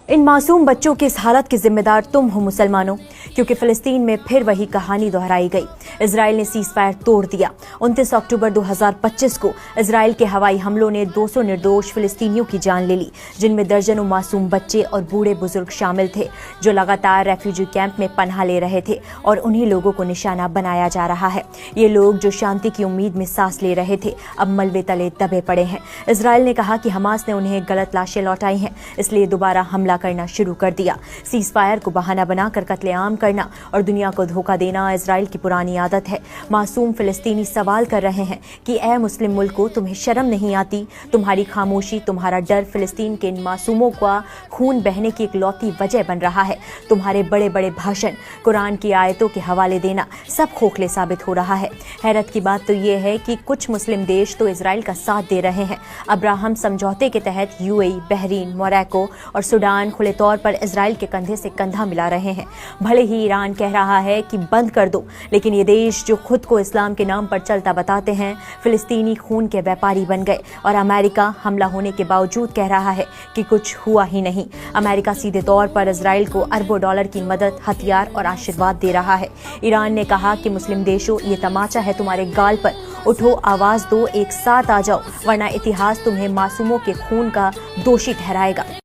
इन मासूम बच्चों की इस हालत की जिम्मेदार तुम हो मुसलमानों, क्योंकि फिलिस्तीन में फिर वही कहानी दोहराई गई। इजराइल ने सीज फायर तोड़ दिया। 29 अक्टूबर 2025 को इजराइल के हवाई हमलों ने 200 निर्दोष फिलिस्तीनियों की जान ले ली, जिनमें दर्जनों मासूम बच्चे और बूढ़े बुजुर्ग शामिल थे, जो लगातार रेफ्यूजी कैंप में पनाह ले रहे थे, और उन्हीं लोगों को निशाना बनाया जा रहा है। ये लोग जो शांति की उम्मीद में सांस ले रहे थे, अब मलबे तले दबे पड़े हैं। इजराइल ने कहा कि हमास ने उन्हें गलत लाशें लौटाई हैं, इसलिए दोबारा हमला करना शुरू कर दिया। सीज फायर को बहाना बनाकर कत्लेआम करना और दुनिया को धोखा देना इजराइल की पुरानी आदत है। मासूम फिलिस्तीनी सवाल कर रहे हैं कि ए मुस्लिम मुल्कों, तुम्हें शर्म नहीं आती? तुम्हारी खामोशी, तुम्हारा डर फिलिस्तीन के इन मासूमों का खून बहने की इकलौती वजह बन रहा है। तुम्हारे बड़े बड़े भाषण, कुरान की आयतों के हवाले देना, सब खोखले साबित हो रहा है। हैरत की बात तो ये है कि कुछ मुस्लिम देश तो इजराइल का साथ दे रहे हैं। अब्राहम समझौते के तहत यूएई, बहरीन, मोरक्को और सूडान खुले तौर पर इजराइल के कंधे से कंधा मिला रहे हैं। भले ही ईरान कह रहा है कि बंद कर दो, लेकिन ये देश जो खुद को इस्लाम के नाम पर चलता बताते हैं, फिलिस्तीनी खून के व्यापारी बन गए। और अमेरिका हमला होने के बावजूद कह रहा है कि कुछ हुआ ही नहीं। अमेरिका सीधे तौर पर इजराइल को अरबों डॉलर की मदद, हथियार और आशीर्वाद दे रहा है। ईरान ने कहा कि मुस्लिम देशों, ये तमाचा है तुम्हारे गाल पर, उठो, आवाज दो, एक साथ आ जाओ, वरना इतिहास तुम्हें मासूमों के खून का दोषी ठहराएगा।